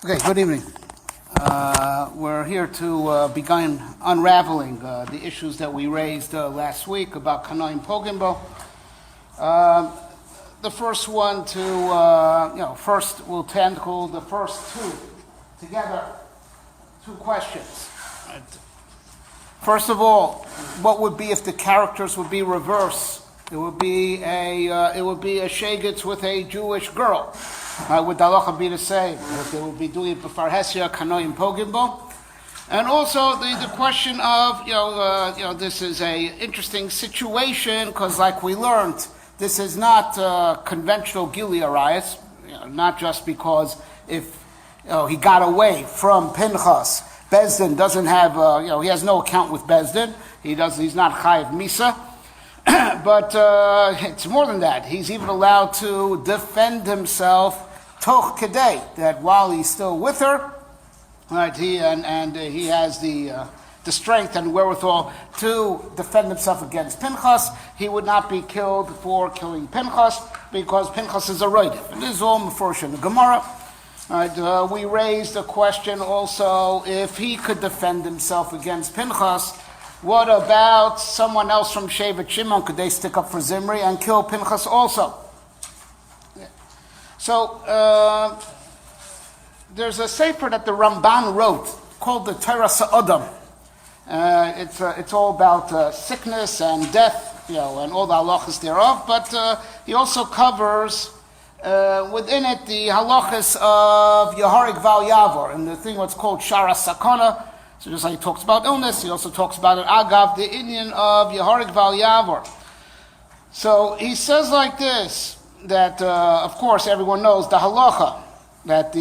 Okay, good evening. We're here to begin unraveling the issues that we raised last week about Kanoim Pogim. The first one first we'll tackle the first two together, two questions. Right. First of all, what would be if the characters would be reverse? It would be a shegitz with a Jewish girl. Would the halacha be the same? If they would be doing it before Hesia, Kanoim Pogim. And also the question of this is a interesting situation because, like we learned, this is not conventional Gili arayos. Not just because if he got away from Pinchas, Bezdin doesn't have he has no account with Bezdin. He's not chayiv misa. But it's more than that. He's even allowed to defend himself toch kedei, that while he's still with her, right? He has the strength and wherewithal to defend himself against Pinchas. He would not be killed for killing Pinchas because Pinchas is a roidif. And this is all mefurish in the Gemara. Right? We raised a question also if he could defend himself against Pinchas. What about someone else from Shevet Shimon? Could they stick up for Zimri and kill Pinchas also? Yeah. So there's a sefer that the Ramban wrote called the Torah Sa'adam. It's all about sickness and death, and all the halachos thereof. But he also covers within it the halachos of Yeharik Val Yavor and the thing what's called Shara Sakana. So just like he talks about illness, he also talks about it, Agav, the Indian of Yeharik Val Yavor. So he says like this, that of course everyone knows the halacha, that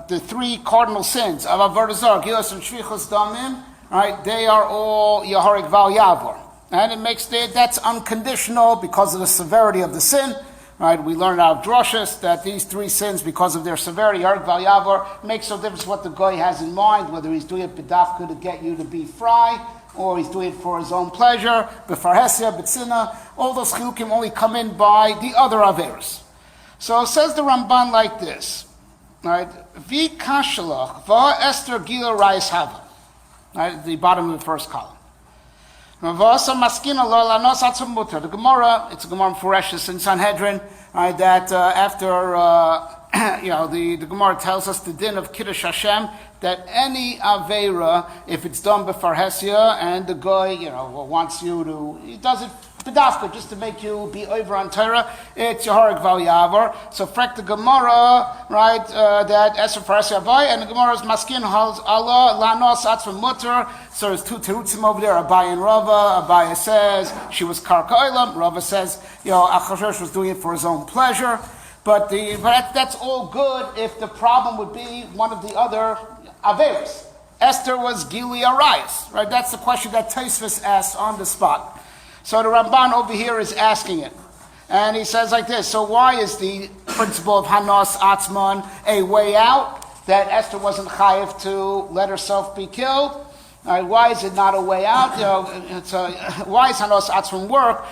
the three cardinal sins, of Avodah Zarah, Gilas and Shvichus Damim, right, they are all Yeharik Val Yavor. And it makes that's unconditional because of the severity of the sin. Right, we learned out of droshes that these three sins, because of their severity, Yeharik Val Yavor, makes no difference what the guy has in mind, whether he's doing it b'dafka to get you to be fry, or he's doing it for his own pleasure, b'farhesia, b'tzina. All those chilukim only come in by the other averos. So it says the Ramban like this, right? Vi kashalach va Esther gila rais hava. Right, at the bottom of the first column. The Gemara, it's a Gemara Fureshes in Sanhedrin, right, that after, the Gemara tells us the din of Kiddush Hashem, that any Aveira, if it's done before Hesia, and the guy, wants you to, he does it b'dafka, just to make you be over on Torah, it's Yeharik Val Yavor. So frek the Gemara, right, that Esher Farasi Avai, and the Gemara's Maskin holds Allah, Lanos Atzva Mutter. So there's two terutzim over there, Abai and Rava. Abai says she was Karka Olam. Rava says, Achashverosh was doing it for his own pleasure. But that's all good if the problem would be one of the other Averis. Esther was Gili Arayos, right? That's the question that Tosfos asks on the spot. So the Ramban over here is asking it. And he says like this, so why is the principle of Hanos Atzman a way out? That Esther wasn't chayiv to let herself be killed? Why is it not a way out? Why is Hanos Atzman work?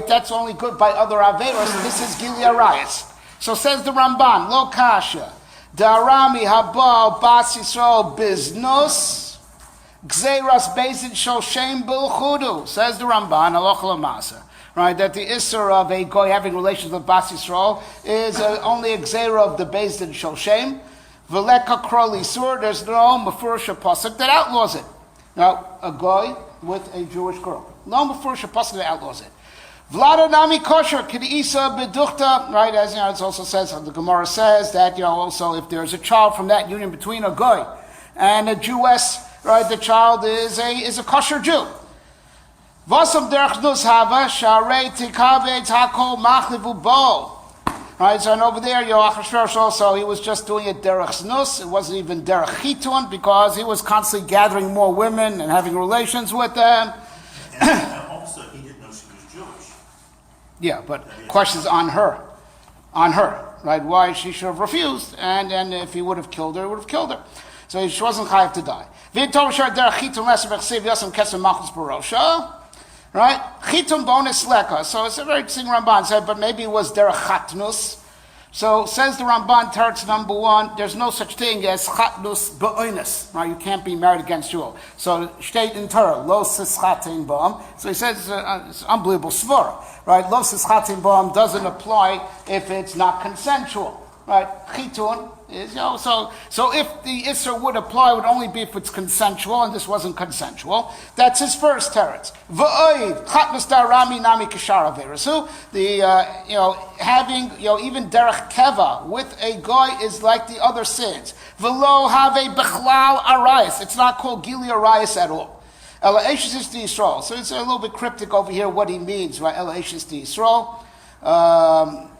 That's only good by other Averos. This is Gili Arayos. So says the Ramban, Lo Kasha, Darami Habal Bas Yisrael Biznus, Gzeiras Bezin Shel Shem Bilchudu, says the Ramban, Halacha L'Masa, right, that the Isser of a goy having relations with Bas Yisrael is only a Gzeira of the Bezin Shel Shem. V'leka Krol Isur, there's no Mefurish Pasuk that outlaws it. Now, a goy with a Jewish girl. No Mefurish Pasuk that outlaws it. Vlada Nami Kosher, K'Isa Beduchta, right, as it also says, the Gemara says that, also if there's a child from that union between a goy and a Jewess, right, the child is a kosher Jew. Vasam derech nus hava sharei tikavei takol machlivu bo. Right, so and over there, Achashverosh also, he was just doing it derech nus. It wasn't even derech chitun because he was constantly gathering more women and having relations with them. And also, he didn't know she was Jewish. Yeah, but questions on her, right? Why she should have refused, and if he would have killed her, he would have killed her. So she wasn't chayav to die. Right? Chitum bonus leka. So it's a very interesting Ramban said, but maybe it was derech chatnus. So says the Ramban, teretz number 1, there's no such thing as chatnus ba'oinus, right? You can't be married against your will. So state in Torah, lo sischatin ba'am. So he says it's unbelievable svara, right? Lo sischatin ba'am doesn't apply if it's not consensual, right? Chitun is, so if the Isser would apply, it would only be if it's consensual, and this wasn't consensual. That's his first teretz. V'oiv, chatnus darami nami kishar averasu. Having, even derech keva with a guy is like the other sins. V'lo have bechlal arayis. It's not called gili arayis at all. Ela eshes di Yisrael. So it's a little bit cryptic over here what he means, right? Ela eshes di Yisrael.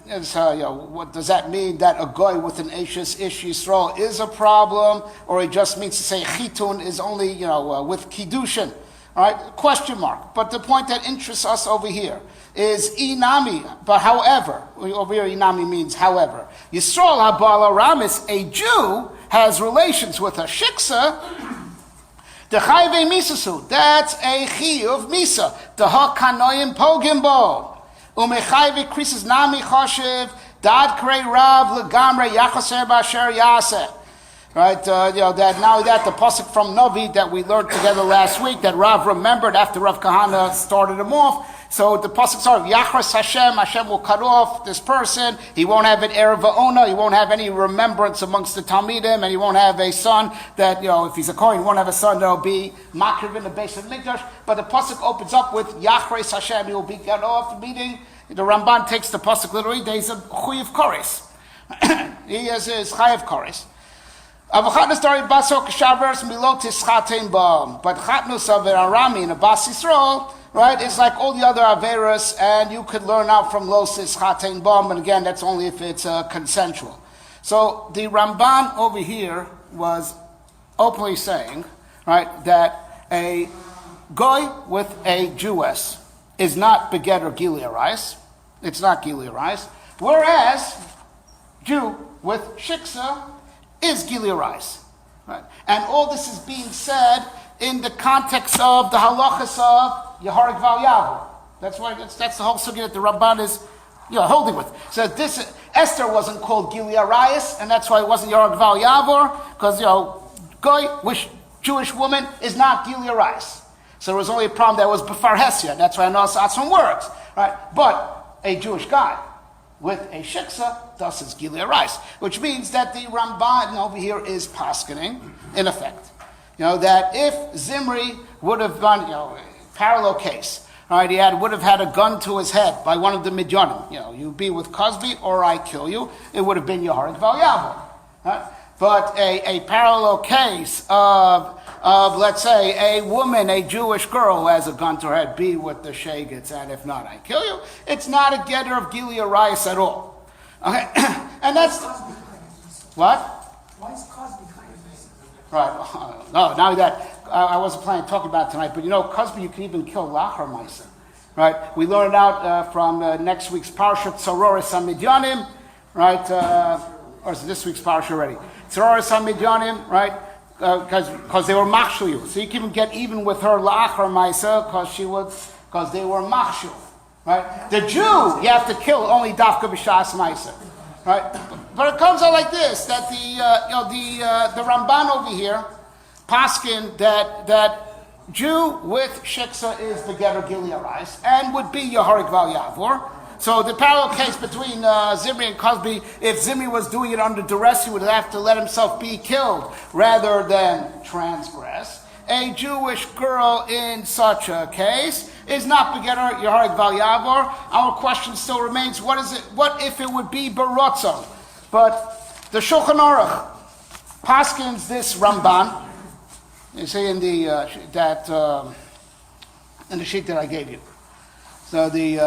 What does that mean? That a guy with an Ashes Ish Yisrael is a problem, or it just means to say chitun is only with kiddushin, all right? Question mark. But the point that interests us over here is inami. But however, over here inami means however. Yisrael habal aramis, a Jew has relations with a shiksa. The chayve misasu, that's a chiyuv misa. The ha Kanoim Pogim bo. Umechayve krisis nami choshev dad krei rav legamre yachaser b'asher yaseh. Right, that now that the pasuk from Navi that we learned together last week that Rav remembered after Rav Kahana started him off. So the pasuk started Yachras Hashem will cut off this person. He won't have an erev va'ona. He won't have any remembrance amongst the Talmidim, and he won't have a son that if he's a Kohen, he won't have a son that'll be makriv in the base of Mikdash. But the pasuk opens up with Yachras Hashem. He will be cut off. Meaning the Ramban takes the pasuk literally. There's a chuyev kores. He has his chayev kores. But chatnus of an Arami and a Bas Yisrael, right, it's like all the other Averas, and you could learn out from Lo Sischatein Bam, and again, that's only if it's consensual. So the Ramban over here was openly saying, right, that a goy with a Jewess is not beget or Gilearais. It's not Gilearais. Whereas Jew with Shiksa is Gilearais. Right? And all this is being said in the context of the halachos of Yehareg Val Yavor. That's the whole sugya that the Ramban is holding with. So this Esther wasn't called Gilearais, and that's why it wasn't Yehareg Val Yavor, because goy, Jewish woman, is not Gilearais. So there was only a problem that was Befar Hesia. That's why Anas Atzon works. Right? But a Jewish guy with a shiksa, thus is Gilearais, which means that the Ramban over here is paskening, in effect. That if Zimri would have done, parallel case, right, he would have had a gun to his head by one of the Midyanim, you be with Cosby or I kill you, it would have been Yehareg Val Yavor. Right? But a parallel case of let's say, a woman, a Jewish girl who has a gun to her head, be with the shegets, and if not, I kill you. It's not a getter of Gilearais at all. Okay, and that's what? Why is Cosby kind of this? Right. No, now that I wasn't planning to talk about it tonight, but Cosby, you can even kill Lachar Maisa. Right? We learned out from next week's Parsha Tzororis HaMidyanim, right? Or is it this week's Parsha already? Tzororis HaMidyanim, right? Because they were machshul you, so you can even get even with her la'achar ma'isa because they were machshul, right? The Jew you have to kill only dafka b'shas ma'isa, right? But it comes out like this: that the Ramban over here, paskin that Jew with shiksa is the getter Gilearais and would be Yehareg Val Yavor. So the parallel case between Zimri and Cosby, if Zimri was doing it under duress, he would have to let himself be killed rather than transgress. A Jewish girl in such a case is not begetter Yehareg Val Yavor. Our question still remains: what is it? What if it would be Barotzon? But the Shulchan Aruch paskins this Ramban. You see in the in the sheet that I gave you. So the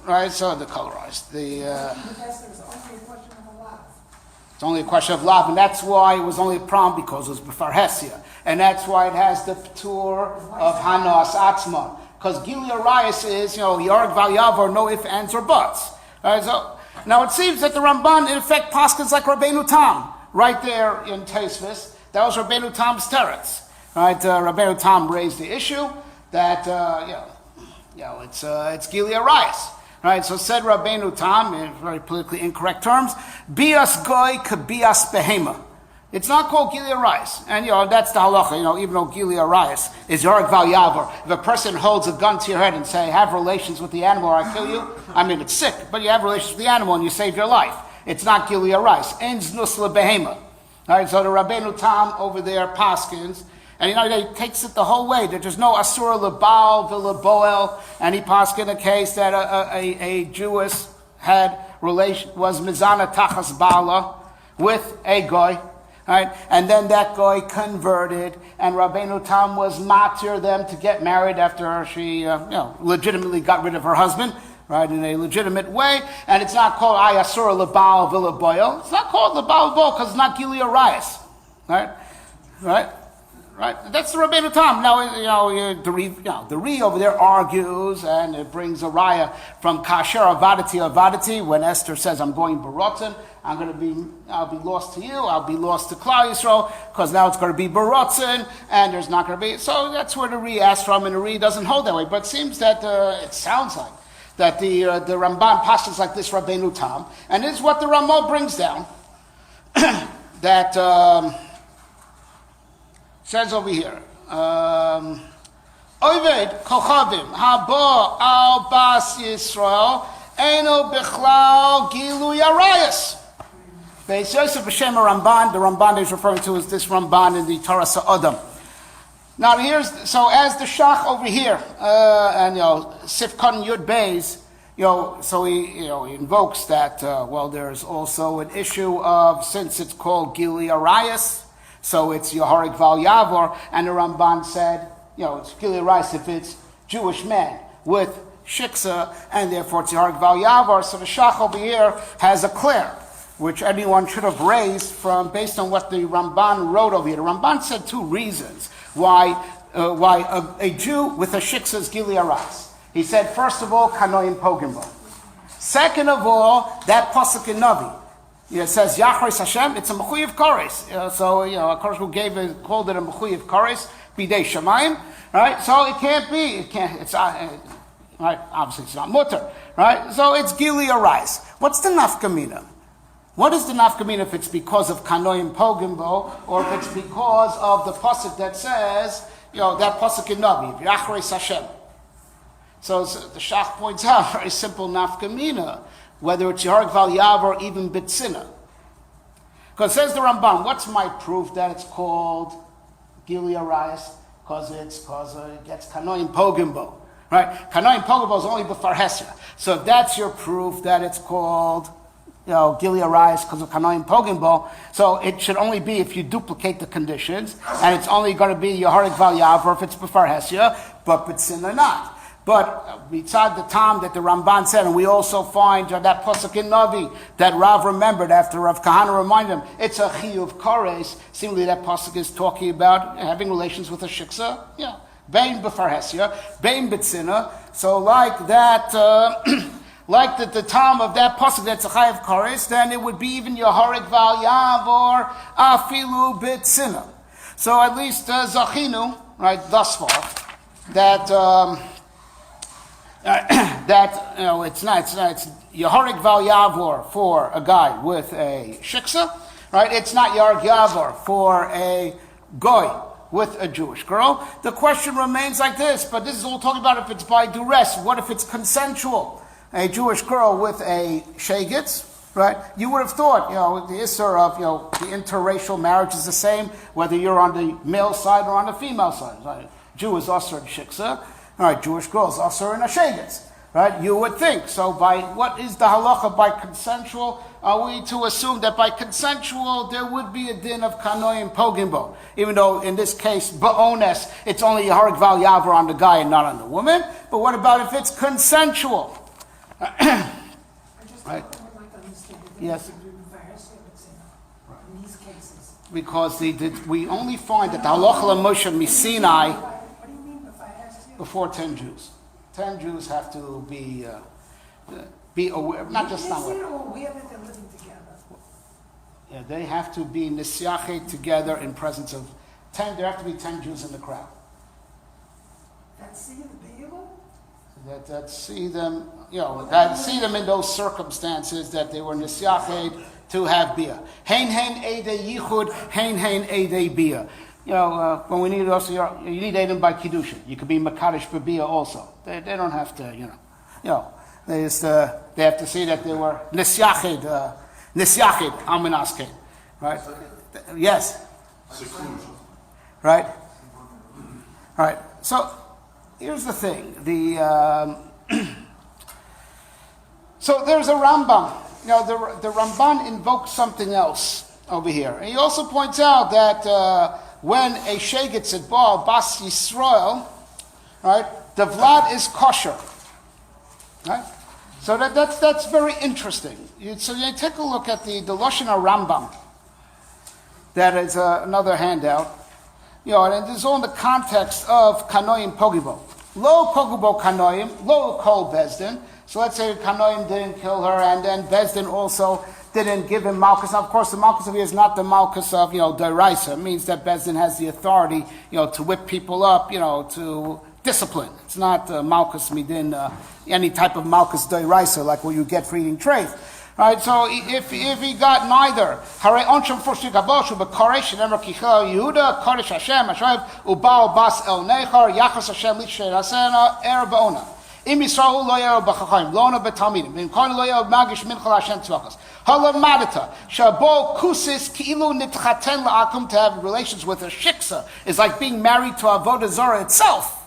right, so the colorized. It's only a question of lav, and that's why it was only a problem because it was b'far hesia, and that's why it has the ptur of hanas atzma. Because Gilearais is Yehareg Val Yavor, no ifs, ands, or buts. Right, so now it seems that the Ramban in effect paskins like Rabbeinu Tam right there in Tosfos. That was Rabbeinu Tam's teretz. Right, Rabbeinu Tam raised the issue that it's Gilearais. Right, so said Rabbeinu Tam, in very politically incorrect terms, bias goy kabias behema. It's not called Gilead Arayis. And, that's the halacha, even though Gilead Arayis is Yorek Val Yavor. If a person holds a gun to your head and say, have relations with the animal or I kill you, it's sick, but you have relations with the animal and you save your life. It's not Gilead Arayis. Enz nusla behema. Right, so the Rabbeinu Tam over there, Paskins, and he takes it the whole way. There's no asura lebal v'leboel, and he paskin a case that a Jewess had was mizana tachas bala with a goy, right? And then that goy converted, and Rabbeinu Tam was matir them to get married after she, legitimately got rid of her husband, right, in a legitimate way. And it's not called ayasura lebal v'leboel. It's not called lebal v'leboel because it's not Gilead Arayis, right? Right, that's the Rabbeinu Tam. Now, the Ri over there argues, and it brings a raya from Kasher Avadati, when Esther says, "I'm going Barotzen. I'll be lost to you. I'll be lost to Klal Yisrael, because now it's going to be Barotzen, and there's not going to be." So that's where the Ri asks from, and the Ri doesn't hold that way. But it seems that it sounds like that the Ramban passes like this Rabbeinu Tam, and this is what the Ramah brings down that. Says over here, Oved Kochavim Haba Al Bas Yisrael Eno Bichlal Gilu Yarayas. Beis Yosef B'Shem Ramban. The Ramban is referring to is this Ramban in the Torah Sa'odam. Now so as the Shach over here, and Sifkon Yud Beis, so he invokes that. There's also an issue of, since it's called Gilu Yarayas, so it's Yehorik Val Yavor, and the Ramban said, it's Gilead Arayis if it's Jewish men with Shiksa, and therefore it's Yehorik Val Yavor. So the Shach over here has a clear, which anyone should have raised based on what the Ramban wrote over here. The Ramban said two reasons why a Jew with a Shiksa is Gilead Arayis. He said, first of all, Kanoim Pogim. Second of all, that pasuk in Navi. It says Yachris Hashem. It's a mechuyev kares. A Koresh who called it a mechuyev kares bidei shamayim. Right. So it can't be. It can't. It's right. Obviously, it's not mutter. Right. So it's Gilead Arayis. What's the nafkamina? What is the nafkamina if it's because of Kanoim Pogimbo, or if it's because of the pasuk that says, that pasuk in Navi, Yachris Hashem? So the Shach points out very simple nafkamina, whether it's Yehorik Val Yav or even Bitsina. Because says the Ramban, what's my proof that it's called Gilead Arayis? Because it gets Kanoim Pogimbo. Right? Kanoim Pogimbo is only B'far Hesra. So if that's your proof that it's called Gilead Arayis because of Kanoim Pogimbo, so it should only be if you duplicate the conditions, and it's only going to be Yehorik Val Yav or if it's B'far Hesra, but Bitsina not. But beside the time that the Ramban said, and we also find that pasuk in Navi that Rav remembered after Rav Kahana reminded him, it's a chiyuv kares. Seemingly that pasuk is talking about having relations with a shiksa. Bein b'far hesya, bein b'tzina. So like that, like the time of that pasuk that's a chayav kares, then it would be even Yehorik Val Yav or afilu b'tzina. So at least zachinu, right, thus far, that. It's Yehorik Val Yavor for a guy with a shiksa, right? It's not Yehorik Yavor for a goy with a Jewish girl. The question remains like this, but this is all talking about if it's by duress. What if it's consensual? A Jewish girl with a shegitz, right? You would have thought, the issur of, the interracial marriage is the same whether you're on the male side or on the female side. Right? Jew is also in shiksa. All right, Jewish girls also in a shegitz, right? You would think. So what is the halacha by consensual? Are we to assume that by consensual there would be a din of Kanoim Pogimbo? Even though in this case, ba'ones, it's only Yehorik Val Yavar on the guy and not on the woman. But what about if it's consensual? I just Right. would like to understand the Yes. difference between Pharisee in these cases. Because we only find that the halacha Moshe Misinai What do you mean by Pharisee? before 10 Jews. 10 Jews have to be aware, not just Is not it aware. or aware that they're living together? Yeah, they have to be nisyachet together in presence of 10. There have to be 10 Jews in the crowd. That's seeing the Be'elu? that see them, that see them in those circumstances that they were nisyached to have bia. Hein edei yichud, hein edei bia. When we need also, you need Aiden by Kiddushin. You could be Makadish Babia also. They don't have to, they have to see that they were Nisyachid Aminaske. Right? Yes. Seclusion. Right? Right. So, here's the thing. So there's a Rambam. The Ramban invokes something else over here. And he also points out that when a shegitz at Baal, Bas Yisrael, right, the Vlad is kosher. Right? So that's very interesting. So you take a look at the Lashon Rambam. That is another handout. And this is all in the context of Kanoim Pogim. Lo Pogubo Kanoim, lo Kol Bezdin. So let's say Kanoim didn't kill her, and then Bezdin also didn't give him Malchus. Now, of course, the Malchus of here is not the Malchus of, Deraisa. It means that Bezdin has the authority, to whip people up, to discipline. It's not Malchus Midin, any type of Malchus Deraisa, like what you get for eating treif. Right, so if he got neither, Hare Onsham Forshik Aboshu, but Koresh, and Emer Kichel Yehuda, Kodesh Hashem, Hashem, Ubal Bas El Nechar, Yachas Hashem, Likshe Rasena, Baona. Im Yisrael lo yero b'chachayim, lona b'talmidim, im kohen lo yero magish minchal Hashem tzvachas. Halav madata, shabo kusis ki'ilu nitchaten la'akum, to have relations with a shiksa is like being married to Avodah Zarah itself.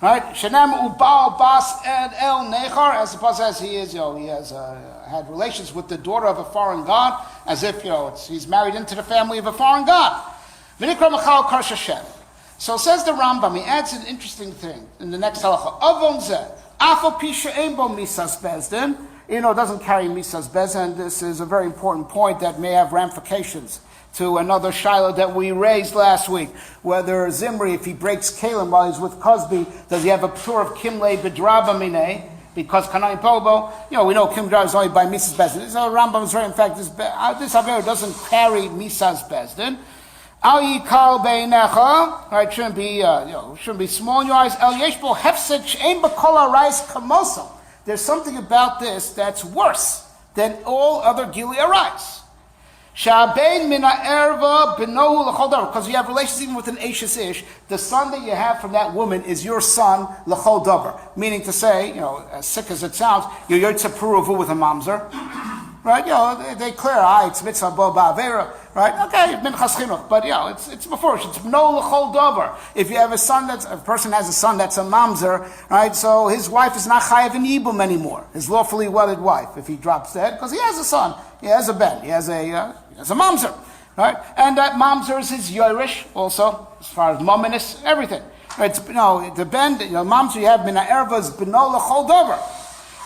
Right? Shenem ubal bas and el nechar, as opposed as he is, he has had relations with the daughter of a foreign god, as if, he's married into the family of a foreign god. V'nikra machal karsh Hashem. So says the Rambam, he adds an interesting thing in the next halacha. Avon zeh, afal pisha einbo misas bezdin, it doesn't carry misas bezdin. This is a very important point that may have ramifications to another shiloh that we raised last week. Whether Zimri, if he breaks Kalim while he's with Cosby, does he have a pure of Kimle Bedraba Mine? Because Kanoim Pobo, we know Kim Drab is only by Misas Bezdin. So Rambam is right. In fact, this Avera doesn't carry Misas Bezdin. Al Yikal Beinecha, right? Shouldn't be small in your eyes. El Yeshbo Hefsed She'en B'Kol Arayis Kamosa. There's something about this that's worse than all other Gili Arayis. Sha'abein mina erva benohu l'chol davar, because you have relations even with an Ashes Ish. The son that you have from that woman is your son l'chol davar. Meaning to say, as sick as it sounds, you're yotze puruvu with a mamzer, right? They clear, it's mitzvah bo ba'avera, right? Okay, minchas chinuch, but it's before it's no l'chol davar. If you have a person has a son that's a mamzer, right? So his wife is not chayav in yibum anymore. His lawfully wedded wife, if he drops dead, because he has a son, he has a ben, he has a mamzer, right? And that mamzer is his yorish also, as far as mominus, everything. Right? The ben, mamzer you have mina ervas beno l'chol davar.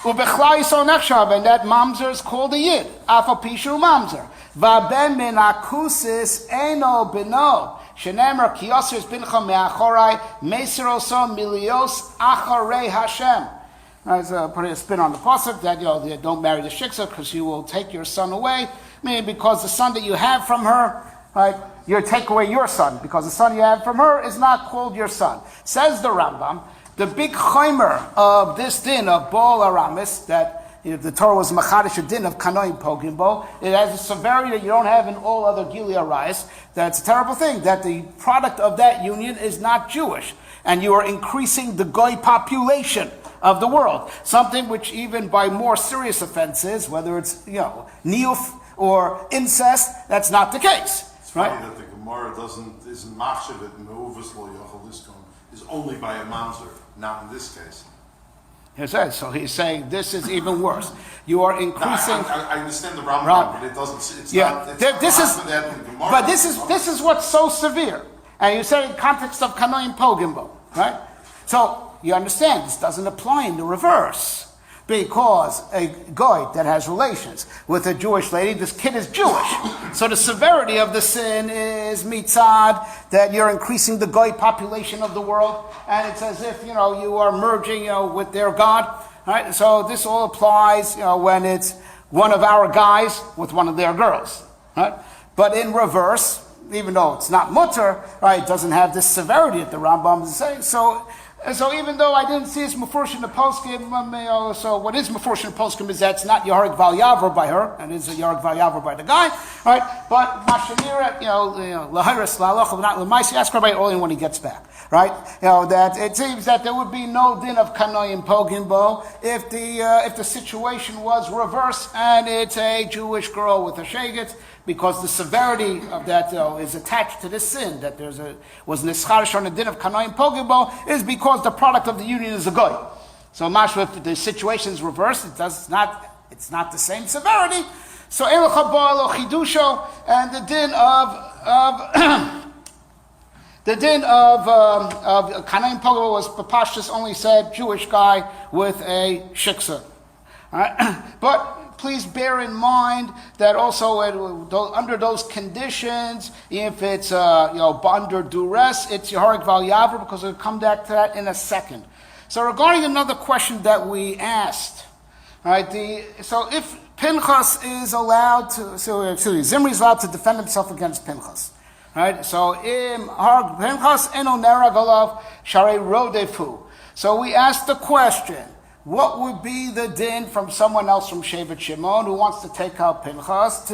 Ubechlai so nechshav, and that mamzer is called a yid. Afal pishu mamzer. Vaben min akusis eno beno. Shenemer kiyosers bincha me'achorai meisir so milios acharei Hashem. As putting a spin on the pasuk that they don't marry the shiksa because you will take your son away. Meaning because the son that you have from her, right, you take away your son because the son you have from her is not called your son. Says the Rambam, the big chaimer of this din of Baal Aramis, that the Torah was machadish a din of Kanoim Pogim Bo, it has a severity that you don't have in all other Gilead Arayis. That's a terrible thing, that the product of that union is not Jewish. And you are increasing the Goy population of the world. Something which even by more serious offenses, whether it's, niyuf or incest, that's not the case. It's right? funny that the Gemara isn't machshavit and ovus lo yachol liskon is only by a mamzer, not in this case. He says, so he's saying this is even worse. You are increasing. I understand the Rambam, Right. but it doesn't. It's Yeah, not. It's this is. not that in the Gemara. But this is what's so severe, and you said in context of Kanoim Pogimbo, right? So you understand this doesn't apply in the reverse. Because a guy that has relations with a Jewish lady, this kid is Jewish. So the severity of the sin is mitzad, that you're increasing the goy population of the world, and it's as if, you are merging, with their God. Right? So this all applies, when it's one of our guys with one of their girls. Right? But in reverse, even though it's not mutter, right, it doesn't have this severity that the Rambam is saying. So And so even though I didn't see it's Mefurish in the Pogim, so what is Mefurish in the Pogim is that it's not Yaharek Val Yavar by her, and it's a Yaharek Val Yavar by the guy, right? But Mashanira, Lahiris, La'alach, not L'maisi, ask Rabbi only when he gets back, right? That it seems that there would be no din of Kanoim Pogim Bo if the situation was reversed and it's a Jewish girl with a shegit, because the severity of that is attached to this sin, that was nischarish on the din of Kanoim Pogim Bo, is because the product of the union is a goy. So mashma, if the situation is reversed, it's not the same severity. So Elocha Bo Chidusho, and the din of the din of Kanoim Pogim Bo was Papashtus only said Jewish guy with a shiksa. All right? But please bear in mind that also under those conditions, if it's under duress, it's Yaharek Val Yavar, because we'll come back to that in a second. So regarding another question that we asked, right? So if Pinchas is allowed to, Zimri is allowed to defend himself against Pinchas, right? So Pinchas eno neragalav sharei rodefu. So we asked the question, what would be the din from someone else from Shevet Shimon who wants to take out Pinchas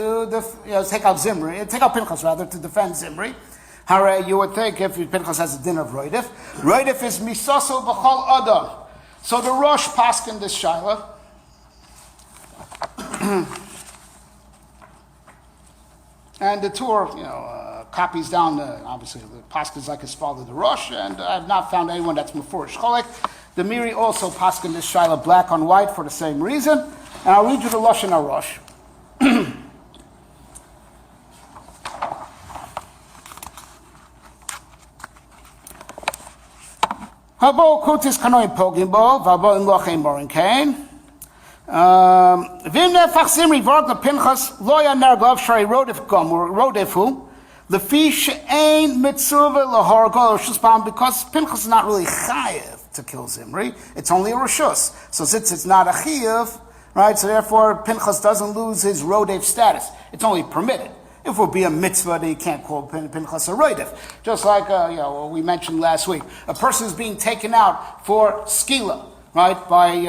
take out Pinchas rather to defend Zimri? Hare, you would think if Pinchas has a din of Roidif. Roidif is misaso b'chol adam. So the Rosh paskin this shaila. And the Tur, copies down, obviously the paskin is like his father, the Rosh, and I've not found anyone that's Mefurish Cholek. The Miri also paskin this shaila black on white for the same reason. And I'll read you the Lashon HaRosh. Habo kutis kanoim pogim bo, vabo im lochem morin kain. Vim nefach zimri vorg the Pinchas lo yaner gov shari rodef gomur rodefu. The fish ain't mitzvah lahorgo shuspam, because Pinchas is not really chayev to kill Zimri. It's only a reshus. So since it's not a chiyuv, right? So therefore Pinchas doesn't lose his rodev status. It's only permitted. If it would be a mitzvah, then you can't call Pinchas a rodev. Just like we mentioned last week, a person is being taken out for skila, right? By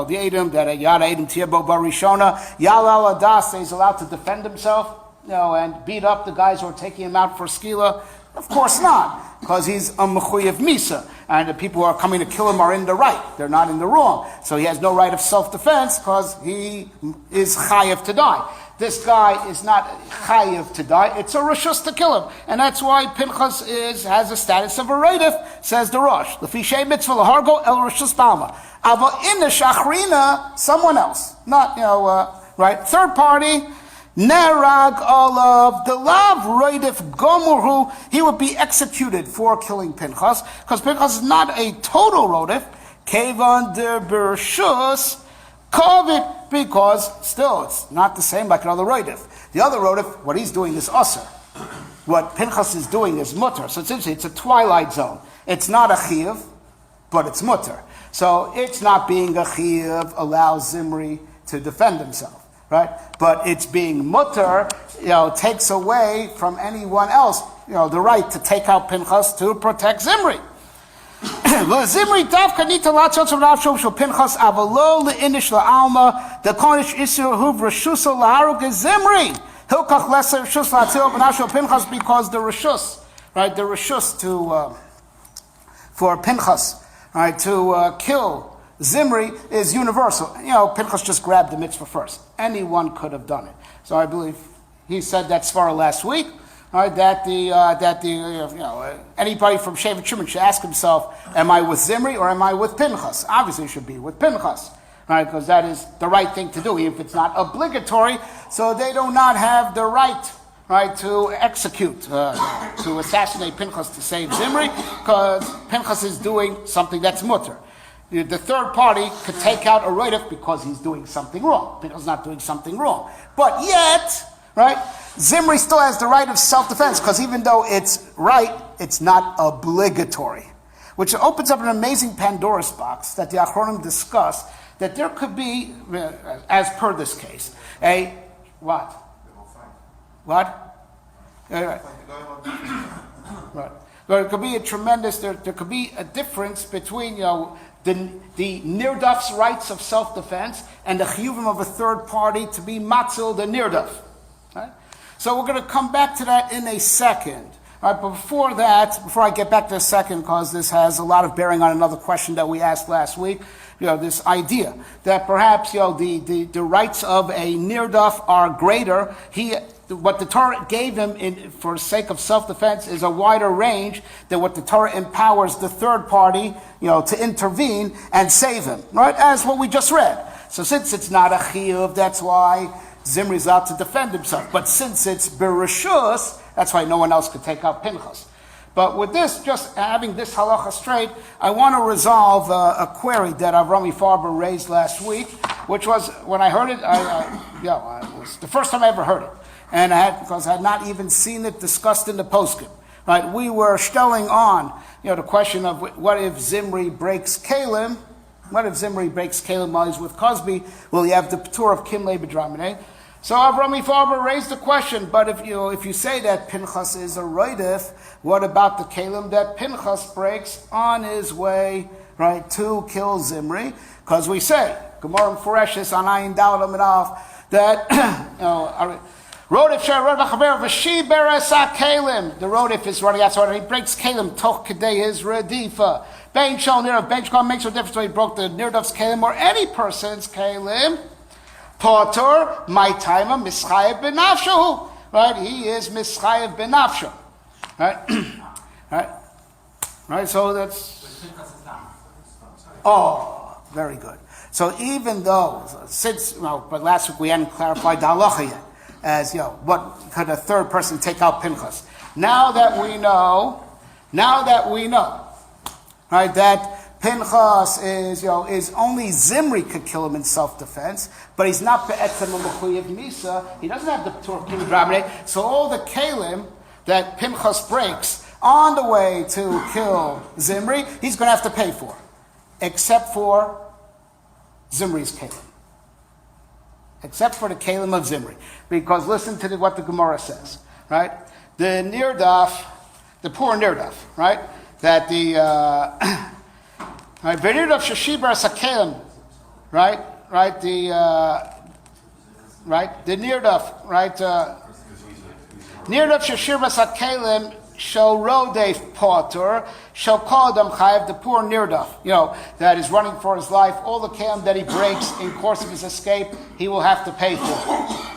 the Edom that Yada Edom Tiabo Barishona, Yalal Adas is allowed to defend himself, and beat up the guys who are taking him out for skila. Of course not, because he's a mechuyev misa, and the people who are coming to kill him are in the right. They're not in the wrong. So he has no right of self-defense because he is chayev to die. This guy is not chayev to die. It's a reshus to kill him. And that's why Pinchas has a status of a reidif, says the Rosh. Lefi shei mitzvah lahargo el reshus balma. Ava in the shachrina, someone else. Not, right? Third party, Nerag olav, the lav roidif gomurhu, he would be executed for killing Pinchas, because Pinchas is not a total roidif, kevan der bershus kovid, because still it's not the same like another roidif. The other roidif, what he's doing is usr. What Pinchas is doing is mutter. So it's a twilight zone. It's not a chiyuv, but it's mutter. So it's not being a chiyuv allows Zimri to defend himself. Right, but it's being mutter, takes away from anyone else, the right to take out Pinchas to protect Zimri. Zimri davka nita latzot of nafshov shel Pinchas avalo leinish la'alma the konish isur huv reshuso laharuk is Zimri hilkach lesser reshus la'atzil b'nafshov Pinchas, because the reshus, right, the reshus for Pinchas, right, to kill Zimri is universal. Pinchas just grabbed the mitzvah first. Anyone could have done it. So I believe he said that svara last week. Right, that anybody from Shevet Shimon should ask himself, am I with Zimri or am I with Pinchas? Obviously, it should be with Pinchas, right? Because that is the right thing to do, even if it's not obligatory. So they do not have the right, to execute, to assassinate Pinchas to save Zimri, because Pinchas is doing something that's mutter. The third party could take out a roidif because he's doing something wrong. Pinchas is not doing something wrong. But yet, right, Zimri still has the right of self-defense, because even though it's right, it's not obligatory. Which opens up an amazing Pandora's box that the Achronim discuss, that there could be, as per this case, a, what? What? Right. But it could be a tremendous, there could be a difference between, the nirdaf's rights of self-defense and the chiyuvim of a third party to be matzil the nirdaf. Right? So we're going to come back to that in a second. All right, but before I get back to the second, because this has a lot of bearing on another question that we asked last week, this idea that perhaps, the rights of a nirdaf are greater. What the Torah gave him for the sake of self-defense is a wider range than what the Torah empowers the third party, to intervene and save him, right? As what we just read. So since it's not a chiyuv, that's why Zimri's allowed to defend himself. But since it's bereshus, that's why no one else could take out Pinchas. But with this, just having this halacha straight, I want to resolve a query that Avrami Farber raised last week, which was, when I heard it, it was the first time I ever heard it. And because I had not even seen it discussed in the Pogim. Right? We were stelling on, the question of what if Zimri breaks Kalim? What if Zimri breaks Kalim while he's with Cosby? Will he have the P'tur of Kimle B'Dramine? So Avrami Farber raised the question, but if you say that Pinchas is a roidif, what about the Kalim that Pinchas breaks on his way, right, to kill Zimri? Because we say, Gemara Fureshes on Ayin Daled Aminaf, that, Rodif Sharachaver Vashi Beresa Kalim. The Rodif is running outside, he breaks Kalim, Toch Kedei his Redifa. Ben Shal Nirav, Ben Shal makes no difference whether he broke the Nirdav's Kalim or any person's Kalim. Potter, my timer, Mischayev ben Nafshahu. Right? He is Mischayev ben Nafshahu. Right? So that's. Oh, very good. So even though, but last week we hadn't clarified the halacha yet, as what could a third person take out Pinchas? Now that we know, right, that Pinchas is only Zimri could kill him in self-defense, but he's not be'etzem u'mechuyev misa. He doesn't have the P'tur of Kimle B'Dramine. So all the Kalim that Pinchas breaks on the way to kill Zimri, he's going to have to pay for, except for Zimri's Kalim. Except for the Kalim of Zimri. Because listen to what the Gemara says, right? The Nirdaf, the poor Nirdaf, right? That the right, Nirdaf Shashibar Sakalim, right? Right, the Nirdaf, right? Nirdaf Shashibar Sakalim shall rodef potter, shall call them chayev, the poor nirdaf, that is running for his life. All the kalim that he breaks in course of his escape, he will have to pay for,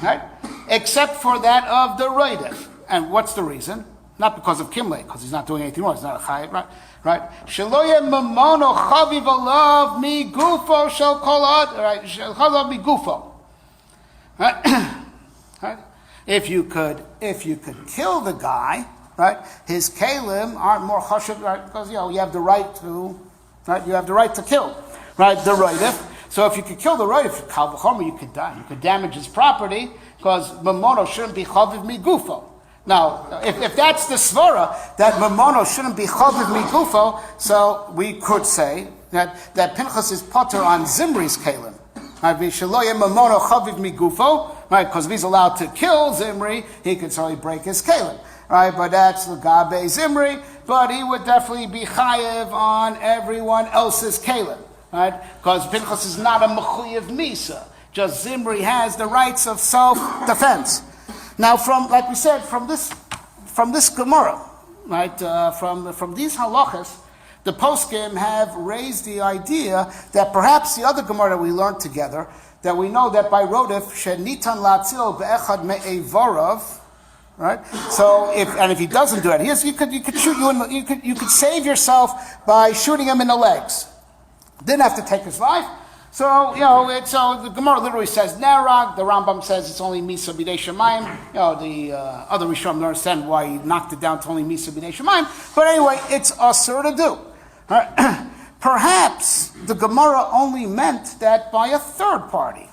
right? Except for that of the rodef. And what's the reason? Not because of Kimle, because he's not doing anything wrong. He's not a chayev, right? Right? Shaloye mamono chaviv alav mi gufo shall call out, right? Shall call out mi gufo. Right? Right? If you could kill the guy, right? His kalim aren't more chashuv, right? Because you have the right to, right? You have the right to kill, right? The roidif. So if you could kill the roidif, kal v'chomer, you could die. You could damage his property because mamono shouldn't be chaviv migufo. Now, if that's the svara that mamono shouldn't be chaviv migufo, so we could say that Pinchas is potter on Zimri's kalim. Right? V'shaloye mamono chaviv migufo, right? Because if he's allowed to kill Zimri, he could certainly break his kalim. Right, but that's Lagabe Zimri, but he would definitely be chayev on everyone else's kalim, right? Because Pinchas is not a mechuyev misa. Just Zimri has the rights of self-defense. Now, like we said, from this Gemara, right, from these halachos, the Pogim have raised the idea that perhaps the other Gemara that we learned together, that we know that by Rodef shenitan latzil be'echad me'evarav. Right. So if he doesn't do it, you could shoot you could save yourself by shooting him in the legs. Didn't have to take his life. So so the Gemara literally says nerag. The Rambam says it's only misa b'dei shemayim. The other Rishonim don't understand why he knocked it down to only misa b'dei shemayim. But anyway, it's asur to do. Right? Perhaps the Gemara only meant that by a third party.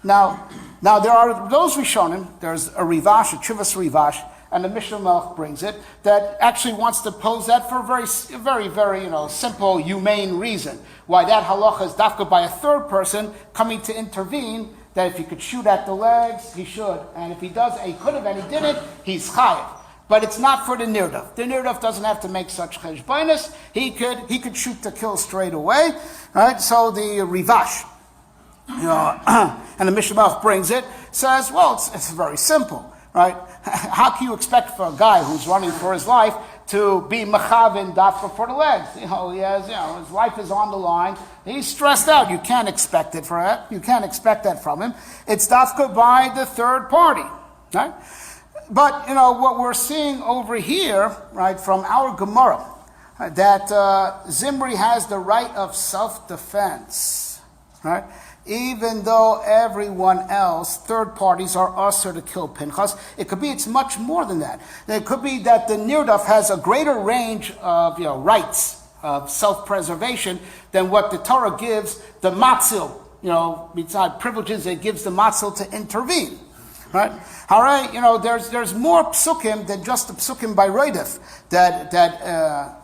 Now there are those Rishonim, there's a Rivash, a Chivas Rivash, and the Mishnah Melech brings it, that actually wants to pose that for a very, very, simple, humane reason. Why that halacha is dafka by a third person coming to intervene, that if he could shoot at the legs, he should. And if he does, and he could have, and he didn't, he's chayiv. But it's not for the nirdaf. The nirdaf doesn't have to make such cheshbonis. He could shoot to kill straight away, right? So the Rivash, and the Mishnah Malach brings it, says, well, it's very simple, right? How can you expect for a guy who's running for his life to be machavin dafka for the legs? He has, his life is on the line. He's stressed out. You can't expect it for that. You can't expect that from him. It's dafka by the third party, right? But, what we're seeing over here, right, from our Gemara, that Zimri has the right of self-defense, right? Even though everyone else, third parties, are usher to kill Pinchas, it could be it's much more than that. It could be that the Nirdaf has a greater range of rights of self-preservation than what the Torah gives the Matzil, besides privileges it gives the Matzil to intervene. Right? All right, there's more psukim than just the psukim by Roidef that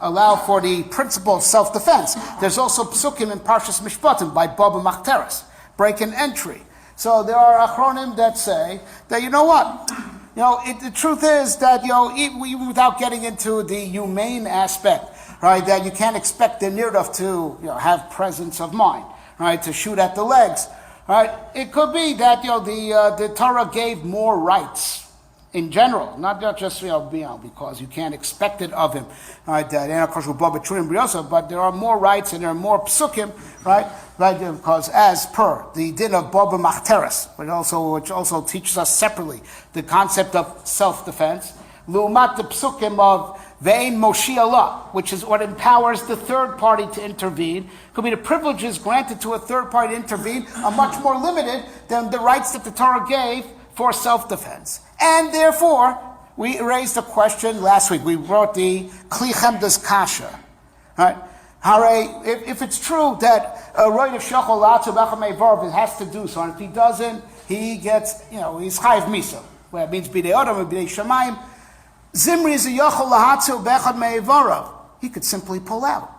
allow for the principle of self-defense. There's also psukim in Parshas Mishpatim by Baba Machteres, break and entry. So there are achronim that say that, the truth is that, even without getting into the humane aspect, right, that you can't expect the nirdaf to, have presence of mind, right, to shoot at the legs. Right? It could be that the Torah gave more rights in general, not just because you can't expect it of him. Right? But there are more rights and there are more psukim, right? Right? Because as per the din of Baba Machteres, which also teaches us separately the concept of self-defense, lumat the psukim of Ve'en Moshi Allah, which is what empowers the third party to intervene. Could be the privileges granted to a third party to intervene are much more limited than the rights that the Torah gave for self-defense. And therefore, we raised a question last week. We wrote the Kli Chemdas Kasha. Right? If it's true that a right of Shachol Latzu B'Chamei Varav, it has to do so, and if he doesn't, he gets, he's Chayiv Misa. Well, it means B'dei Odom and B'dei Shamayim. Zimri is a yochel lahatzu bechad me'evarav. He could simply pull out.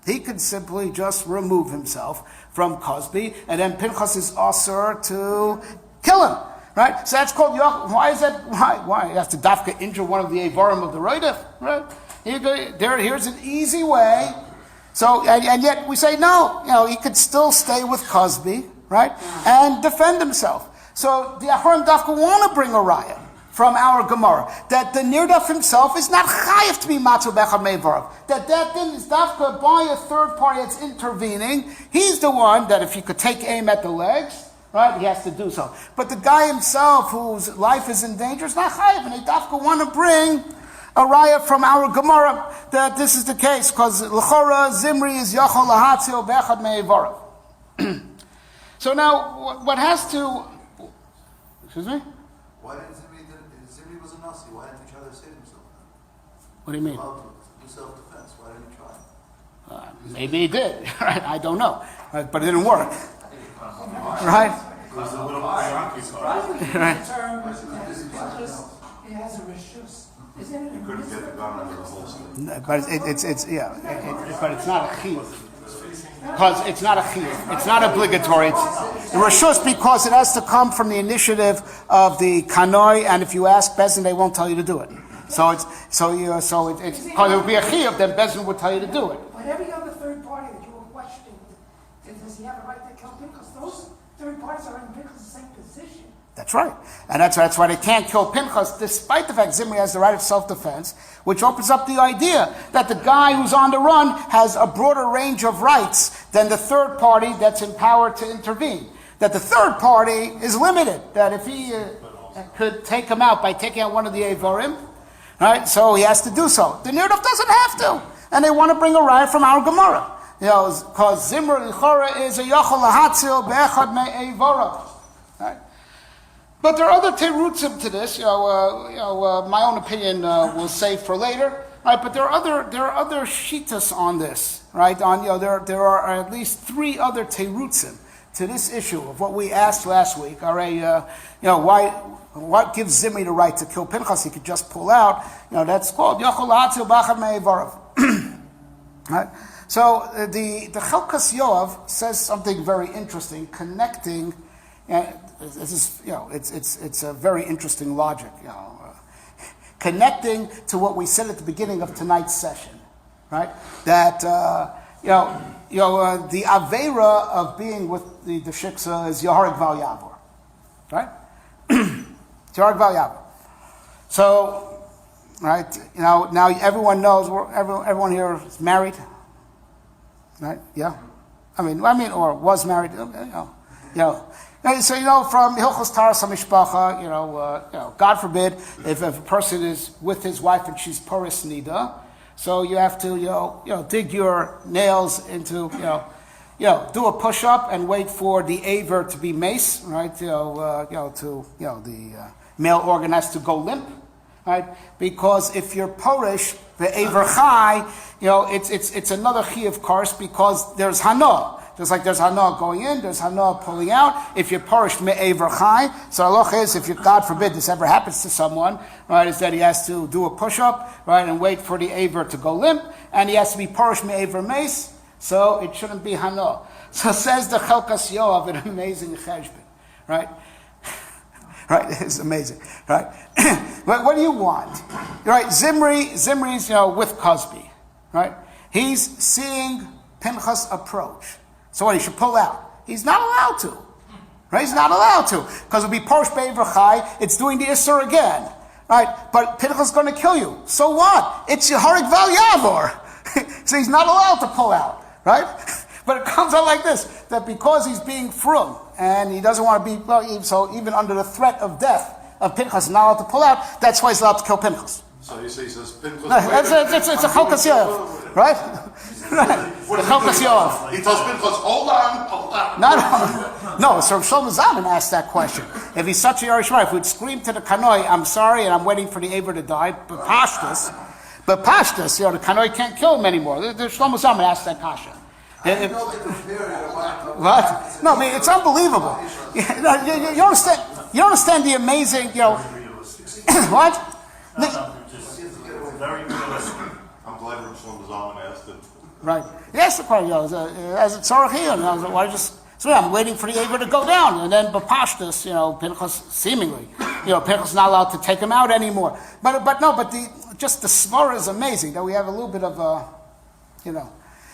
He could simply just remove himself from Cosby, and then Pinchas is usher to kill him. Right? So that's called yochel. Why is that? Why? You have to dafka injure one of the evarim of the roidef. Right? Here's an easy way. So, and yet we say no. He could still stay with Cosby, right, and defend himself. So the Acharon dafka want to bring a raya from our Gemara, that the Nirdaf himself is not chayiv to be matzu bechad me'evarav. That then is dafka by a third party that's intervening. He's the one that if he could take aim at the legs, right, he has to do so. But the guy himself whose life is in danger is not chayiv, and they dafka want to bring a raya from our Gemara that this is the case, because l'chora Zimri is yachol lahatzil bechad me'evarav. So now, what has to... Excuse me? Why didn't Zimri was a Nasi? Why didn't he try to save himself? What do you mean? Allowed to do self-defense. Why didn't he try? Maybe he did. Right? I don't know. Right? But it didn't work. Right? There's a little preoccupied. Right. The term, it has a rishus. Isn't it? You couldn't get the gun under the holster. But but it's not a chiyuv. Because it's not a chiyuv. It's not obligatory. It's rishus because it has to come from the initiative of the Kanoim, and if you ask Bezin, they won't tell you to do it. So because it would be a chiyuv, then Bezin would tell you to do it. But every other third party that you were questioning, does he have a right to kill him? Because those third parties are in Pinchas' same position. That's right. And that's why they can't kill Pinchas, despite the fact Zimri has the right of self-defense, which opens up the idea that the guy who's on the run has a broader range of rights than the third party that's empowered to intervene. That the third party is limited, that if he could take him out by taking out one of the Evarim, right, so he has to do so. The Nirdaf doesn't have to. And they want to bring a riot from our Gemara. Because Zimri L'chora is a Yachol Lahatzil Be'echad Me'evarav. Right? But there are other terutzim to this. My own opinion we'll save for later. Right? But there are other shitas on this. Right? There are at least 3 other terutzim to this issue of what we asked last week. All right, what gives Zimri the right to kill Pinchas? He could just pull out. That's called Yachol Lahatzil B'echad Me'evarav. Right? So the Chelkas Yoav says something very interesting, connecting. This is, it's a very interesting logic. connecting to what we said at the beginning of tonight's session, right? That the avera of being with the shiksa is yaharik val yavor, right? Yaharik val yavor. So, right? Now everyone knows. Everyone here is married, right? Yeah. I mean, or was married. So from Hilchos Taras HaMishpacha, God forbid if a person is with his wife and she's poris nida, so you have to dig your nails into do a push up and wait for the aver to be mace, right? The male organ has to go limp, right? Because if you're porish the aver chai, it's another chi of course because there's hana. Just like there's hana going in, there's hana pulling out. If you're porish me'aver chai, so halacha is, if God forbid this ever happens to someone, right, is that he has to do a push-up, right, and wait for the aver to go limp, and he has to be porish me'aver mace, so it shouldn't be hana. So says the Chelkas Yoav, an amazing cheshbon, right? Right, it's amazing, right? What do you want? Right, Zimri's, with Cosby, right? He's seeing Pinchas approach. So what, he should pull out? He's not allowed to. Right? He's not allowed to. Because it'll be Porish Be'ever Chai, it's doing the Isser again. Right? But Pinchas is going to kill you. So what? It's Yeharik Val Yavor. So he's not allowed to pull out. Right? But it comes out like this, that because he's being frum, and he doesn't want to be, so even under the threat of death of Pinchas is not allowed to pull out, that's why he's allowed to kill Pinchas. So he says, Pinchas... No, it's a Chelkas Yoav, right? Right. The Chelkas Yoav. He tells Pinchas, hold on. No, so Shlomo Zalman asked that question. If he's such a Yerush wife, would scream to the Kanoim, I'm sorry, and I'm waiting for the Aver to die, but Pashtus, the Kanoim can't kill him anymore. The Shlomo Zalman asked that kasha. What? No, I mean, it's unbelievable. You understand? You understand the amazing, what? Very realistic. I'm glad Rav Shlomo Zalman asked it. Right. Yes, the question as it's tzorach so I'm waiting for the Aver to go down, and then Bapashtus, Pinchas seemingly, Pinchas is not allowed to take him out anymore. But the svara is amazing that we have a little bit of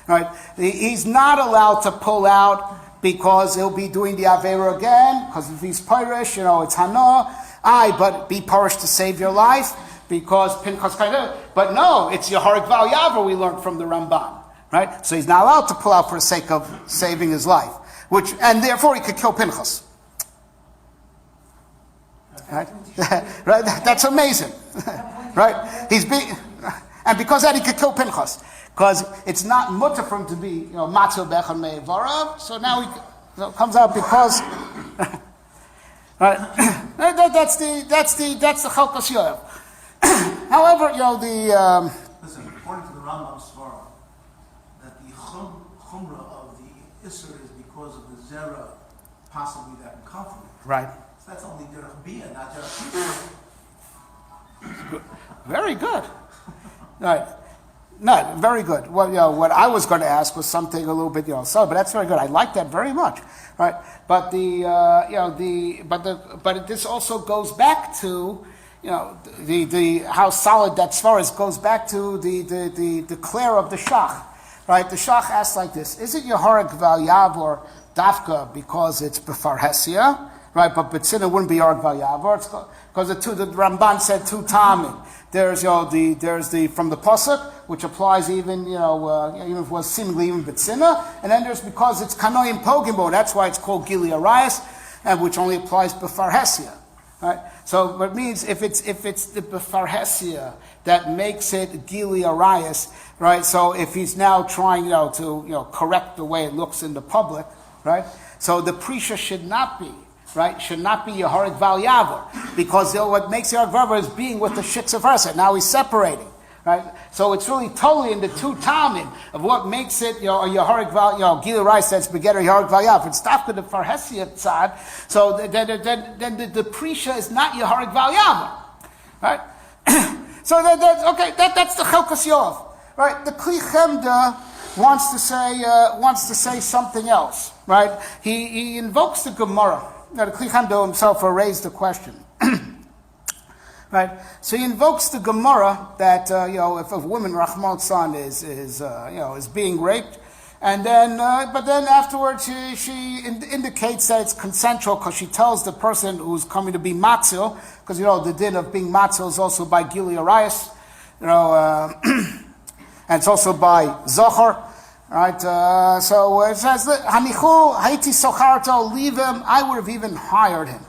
right. He's not allowed to pull out because he'll be doing the Avera again, because if he's Pirish, it's Hana. But be Pirish to save your life, because Pinchas but no, it's Yeharik Val Yavor we learned from the Ramban, right? So he's not allowed to pull out for the sake of saving his life, and therefore he could kill Pinchas. Right? Right? That's amazing. Right? And because that he could kill Pinchas. Because it's not mutter for him to be, matzah bechan me'evarav. So now it comes out because, right? That's the Chelkas Yoav. However, Listen, according to the Rambam Svara, that the chumrah of the Isser is because of the zera, possibly that can come from it. Right. So that's only derech bia, not derech. Very good. Right. No, very good. Well, what I was going to ask was something a little bit, but that's very good. I like that very much, right? But this also goes back to, the how solid that svara is. Goes back to the Clare of the Shach, right? The Shach asks like this: is it Yeharik Val Yavor Dafka because it's Befar Hesia, right? But Betzina wouldn't be Yeharik Val Yavor because the Ramban said two tamim. There's the from the pasuk, which applies even even if it was seemingly even Betzina, and then there's because it's Kanoim Pogim, that's why it's called Gili Arias, and which only applies Befar Hesia. Right? So what it means if it's the Befar Hesia that makes it Gili Arias, right? So if he's now trying to correct the way it looks in the public, right? So the Prisha should not be. Right, should not be Yeharik Val Yavor, because what makes Yeharik Val Yavor is being with the Shitz of Versa. Now he's separating, right? So it's really totally in the two tamim of what makes it Yeharik Val, Gila Rice that's Begetter Yeharik Val Yavor. It's Dafka the Farhesia tzad. So then the Prisha is not Yeharik Val Yavor, right? So that's the Chelkas Yoav, right? The Kli Chemda wants to say something else, right? He invokes the Gemara. Now, the Kli Chemda himself raised the question. Right? So he invokes the Gemara that, if a woman, Rahman's son, is being raped, and then, but then afterwards she indicates that it's consensual because she tells the person who's coming to be matzil, because, the din of being matzil is also by Gili Arias, and it's also by Zohar. Right, so it says, "Hanichu haiti socharto, leave him. I would have even hired him."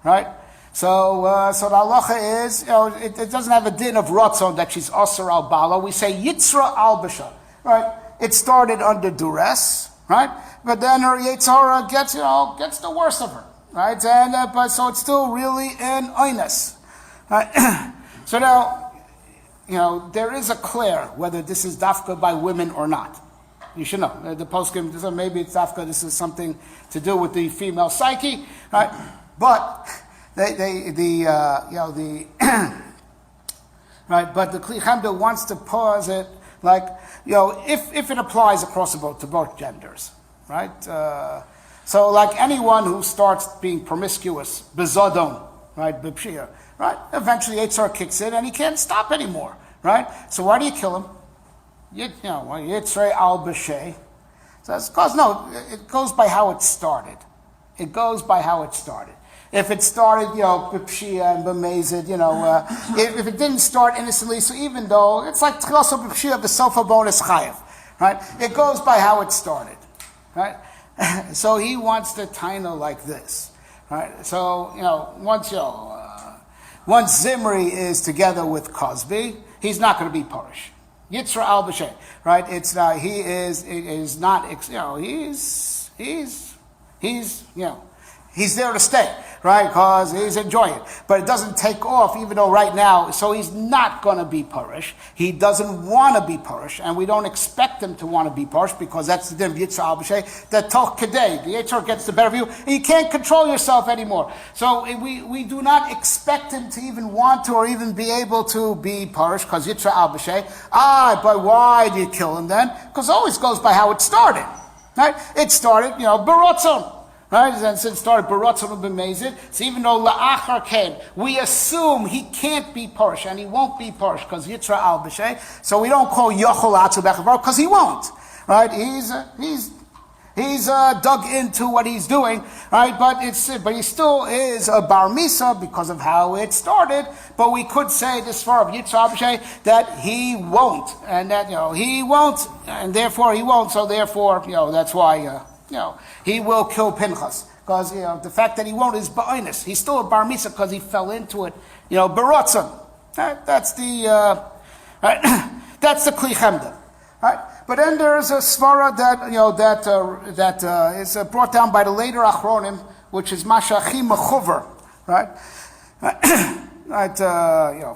Right, so the halacha is, it doesn't have a din of ratzon that she's asur al bala. We say yitzra al basha. Right, it started under duress. Right, but then her yitzhara gets the worst of her. Right, and but so it's still really an oinus. Right, so now, there is a clear whether this is dafka by women or not. You should know. The Pogim, so maybe it's after this is something to do with the female psyche, right? But right, but the Kli Chemda wants to pause it like, if it applies across the board to both genders, right? So like anyone who starts being promiscuous, bezodon, right, b'pshia, right? Eventually Yitzhar kicks in and he can't stop anymore, right? So why do you kill him? Yitzrei al b'shei. So it's because it goes by how it started. It goes by how it started. If it started, b'pshia and b'mezid, if it didn't start innocently, so even though it's like tchilas b'pshia v'sofa bonus chayev, right? It goes by how it started, right? So he wants the taina like this, right? So once Zimri is together with Cosby, he's not going to be parish. Yitzra al b'shei, right? It's not. He is not. He's there to stay, right? Because he's enjoying it, but it doesn't take off. Even though right now, so he's not going to be parish. He doesn't want to be parish, and we don't expect him to want to be parish because that's the din of Yitzra al b'shei. That toch kedei, the Yitzra gets the better of you, and you can't control yourself anymore. So we do not expect him to even want to or even be able to be parish because Yitzra al b'shei. But why do you kill him then? Because it always goes by how it started, right? It started, barotzon. Right, and since it started baratzon b'mezid, so even though la'achar came, we assume he can't be parish and he won't be parish because Yitzra al b'shei. So we don't call yochol atzu bechavar because he won't. Right, he's dug into what he's doing. Right, but he still is a bar misa because of how it started. But we could say this far of Yitzra al b'shei that he won't, and that he won't, and therefore he won't. So therefore that's why. He will kill Pinchas because the fact that he won't is ba'inus. He's still a bar mitzvah because he fell into it. Baratzon. Right? That's the that's the Kli Chemda. Right? But then there's a svara that is brought down by the later Achronim, which is Mashachi Mechuver. Right? Right?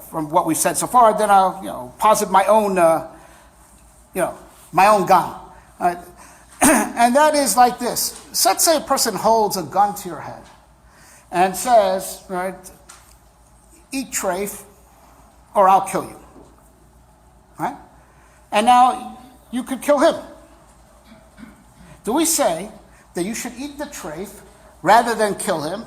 From what we've said so far, then I'll posit my own my own gun. Right? And that is like this. So let's say a person holds a gun to your head and says, right, eat treif or I'll kill you. Right? And now you could kill him. Do we say that you should eat the treif rather than kill him?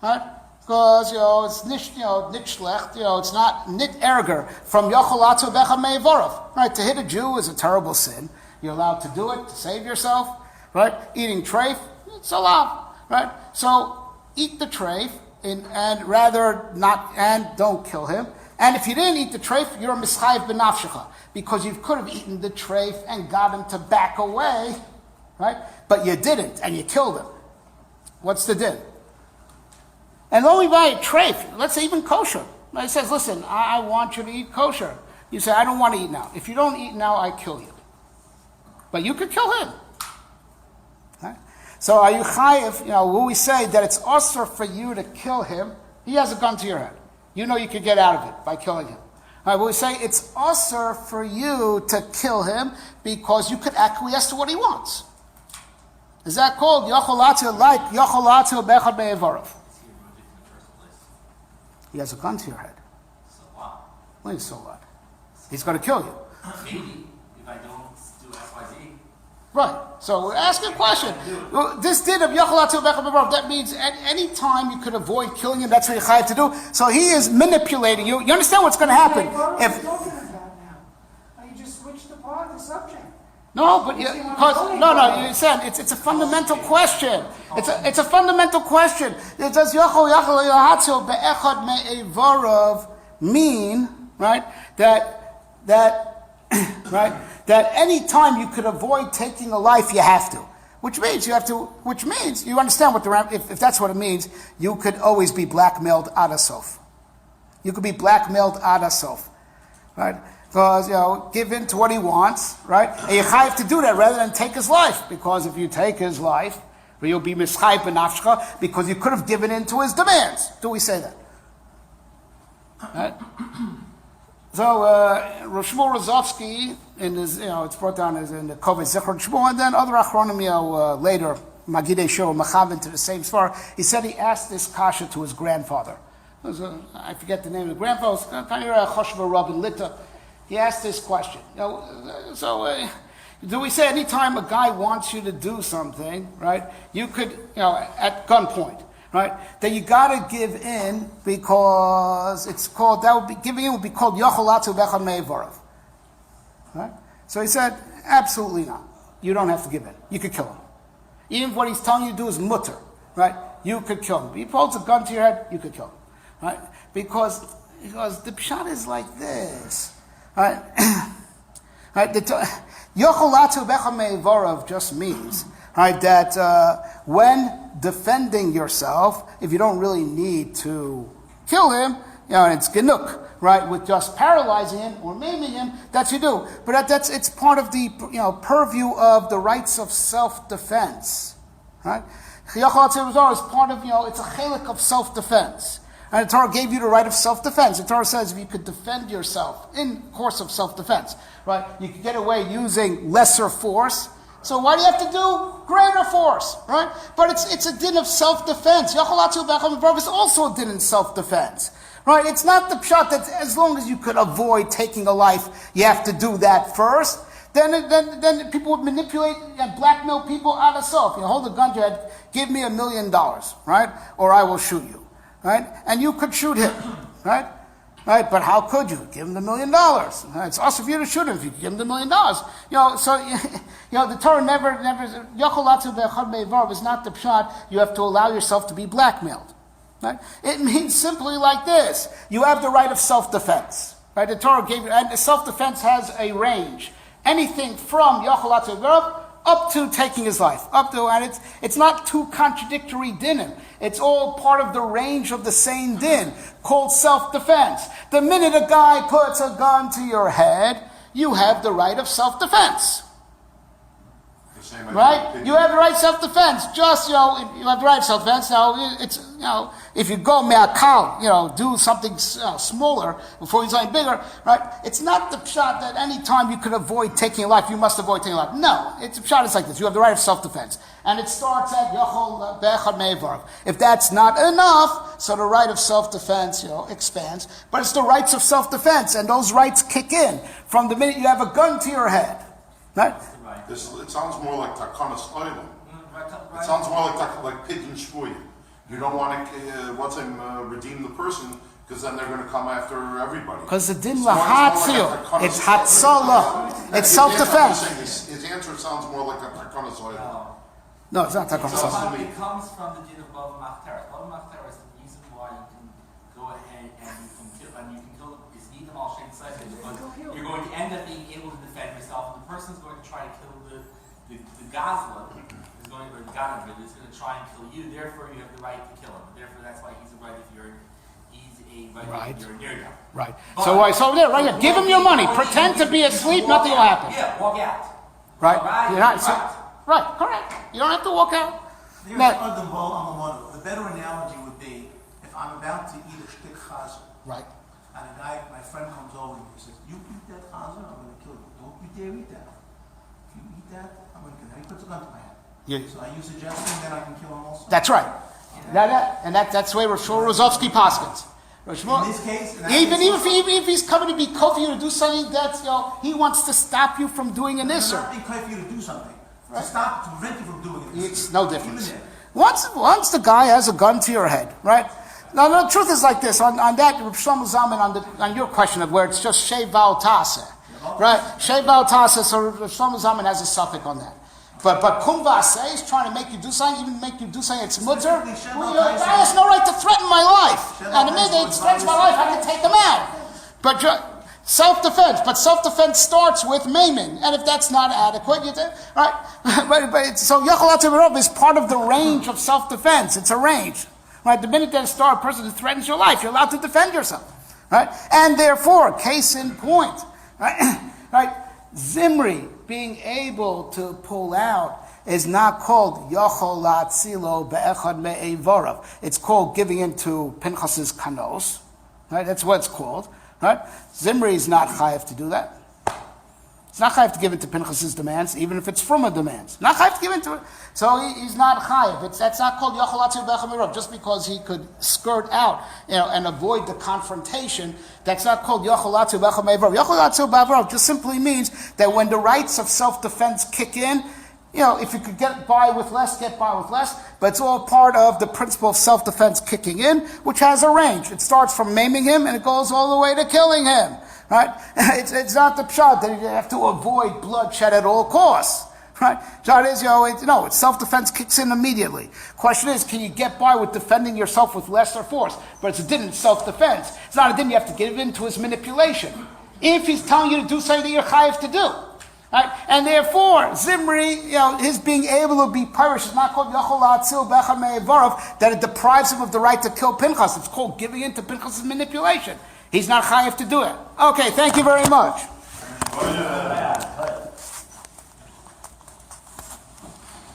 Right? Because, it's nicht schlecht, it's not nit erger from yochol atzu becha me'evorov. Right? To hit a Jew is a terrible sin. You're allowed to do it to save yourself, right? Eating treif, it's allowed, right? So eat the treif and rather not, and don't kill him. And if you didn't eat the treif, you're a mischayev b'nafshecha because you could have eaten the treif and got him to back away, right? But you didn't, and you killed him. What's the din? And only by a treif, let's say even kosher. He says, listen, I want you to eat kosher. You say, I don't want to eat now. If you don't eat now, I kill you. But you could kill him. Right? So are you chayiv? Will we say that it's usher for you to kill him? He has a gun to your head. You could get out of it by killing him. Right, will we say it's usher for you to kill him because you could acquiesce to what he wants? Is that called yochol like yochol bechad me'evarov? He has a gun to your head. So what? Well, so what? He's going to kill you. Maybe if I don't do XYZ. Right. So we're asking a question. This din of Yachalatu Bechad Mevarov, that means at any time you could avoid killing him, that's what you're chayav to do. So he is manipulating you. You understand what's going to happen? What are you If talking about now? You just switched the subject. No, but because you said it's a fundamental question. It's a fundamental question. It does Yachal be'echad me'evarav mean right that right that any time you could avoid taking a life you have to, which means you understand what if that's what it means, you could always be blackmailed ad asov. You could be blackmailed ad asov, right? Because, give in to what he wants, right? And you have to do that rather than take his life. Because if you take his life, you'll be mischayv b'nafshcha, because you could have given in to his demands. Do we say that? Right? So, Rosh Shmuel Rozovsky, in his, it's brought down as in the Kovetz Zichron Shmuel, and then other Achronim, later, Magidei Shur, Machavin, to the same svar, he said he asked this kasha to his grandfather. I forget the name of the grandfather, it was Kanira Choshva Rabin Litta. He asked this question. Do we say anytime a guy wants you to do something, right, you could, at gunpoint, right, that you got to give in because giving in would be called Yachalatu Bechad Me'evarav. Right? So he said, absolutely not. You don't have to give in. You could kill him. Even if what he's telling you to do is mutter, right, you could kill him. If he holds a gun to your head, you could kill him. Right? Because the pshat is like this. Right? Yocholatu Bechad Me'evarav just means, right, that when defending yourself, if you don't really need to kill him, it's genuk, right, with just paralyzing him or maiming him, that's you do. But it's part of the purview of the rights of self-defense, right? Yocholatu Me'evarav is part of it's a chelik of self-defense. And the Torah gave you the right of self-defense. The Torah says if you could defend yourself in course of self-defense, right, you could get away using lesser force. So why do you have to do greater force, right? But it's a din of self-defense. Yachalatu Bechad Me'evarav is also a din in self-defense, right? It's not the pshat that as long as you could avoid taking a life, you have to do that first. Then people would manipulate and blackmail people out of self. Hold a gun to your head, give me $1 million, right? Or I will shoot you. Right? And you could shoot him, right? Right? But how could you? Give him the $1 million. It's also for you to shoot him if you give him the $1 million. The Torah never, Yachalatu Bechad Me'evarav is not the pshat, you have to allow yourself to be blackmailed. Right? It means simply like this. You have the right of self-defense. Right? The Torah gave you, and self-defense has a range. Anything from Yachalatu Bechad up to taking his life, and it's not two contradictory dinim. It's all part of the range of the same din, called self-defense. The minute a guy puts a gun to your head, you have the right of self-defense. Right? You have the right of self-defense. Just, you have the right of self-defense. Now, it's, if you go me'akal, do something smaller before you do something bigger, right? It's not the pshat that any time you could avoid taking a life, you must avoid taking a life. No, it's a pshat is like this. You have the right of self-defense. And it starts at Yachol Bechad Me'evarav. If that's not enough, so the right of self-defense, expands. But it's the rights of self-defense, and those rights kick in from the minute you have a gun to your head. Right? It sounds more like Takanas Oilim. It sounds more like Pidyon Shvuya. You don't want to redeem the person, because then they're going to come after everybody. Because the din lahatzil, it's hatzalah, it's self-defense. His answer sounds more like a Takanas Oilim. No, it's not Takanas Oilim. It comes from the din of Bava Machtera. Bava Machtera is the reason why you can go ahead and you can kill is Edom al Shem Tzedek, because you're going to end up being able to defend yourself, and the person is going to try to kill the Gazla is going to, or the Ganavid is going to try and kill you. Therefore, you have the right to kill him. Therefore, that's why he's a right if you're a near. Right. So right here. Give him your money. Pretend to be asleep. Nothing will happen. Yeah, walk out. Right. Right. Correct. You don't have to walk out. The better analogy would be if I'm about to eat a shtik chazer. Right. And my friend comes over and he says, "You eat that chazer, I'm going to kill you. Don't you dare eat that. If you eat that, I'm going to kill you." And he puts a gun to my head. Yeah. So I use suggesting that I can kill him also. That's right. That's the way Rosh Rozovsky paskins. In this case, even if he's coming to be kosher you to do something that he wants to stop you from doing an isser. Not being kosher you to do something. To stop, to prevent you from doing it. It's no difference. Even there. Once the guy has a gun to your head, right? Now the truth is like this. On that, Rav Shlomo Zalman, on your question of where it's just Shei Val Tase, right? Shei Val Tase. So Rav Shlomo Zalman has a suffix on that. But Kum V'aseh is trying to make you do something, even make you do something it's mutter. The guy has no right to threaten my life. And the minute he threatens my life, I can take him out. But self-defense. But self-defense starts with maiming. And if that's not adequate, right? So Yochel Atzim is part of the range of self-defense. It's a range. Right? The minute that a person threatens your life, you're allowed to defend yourself. Right? And therefore, case in point, right? Right? Zimri being able to pull out is not called Yochel Latzilo Be'echad Me'evorav. It's called giving into Pinchas's kanos. Right? That's what it's called. Right? Zimri is not chayav to do that. It's not chayav to give into Pinchas's demands, even if it's from a demands. Not chayav to give into it. So he's not chayav. That's not called Yochel Latzilo Be'echad Me'evorav. Just because he could skirt out, and avoid the confrontation, that's not called Yochel Latzilo Be'echad Me'evorav. Yochel Latzilo Be'echad Me'evorav just simply means that when the rights of self-defense kick in, if you could get by with less, get by with less. But it's all part of the principle of self-defense kicking in, which has a range. It starts from maiming him and it goes all the way to killing him. Right? It's not the pshat that you have to avoid bloodshed at all costs. Right? Pshat is, it's self-defense kicks in immediately. Question is, can you get by with defending yourself with lesser force? But it's a din in self-defense. It's not a din you have to give in to his manipulation. If he's telling you to do something that you're chayav to do. Right? And therefore, Zimri, his being able to be parish is not called Yochel Latzil Be'echad Me'evorav, that it deprives him of the right to kill Pinchas. It's called giving in to Pinchas' manipulation. He's not chayav to do it. Okay, thank you very much.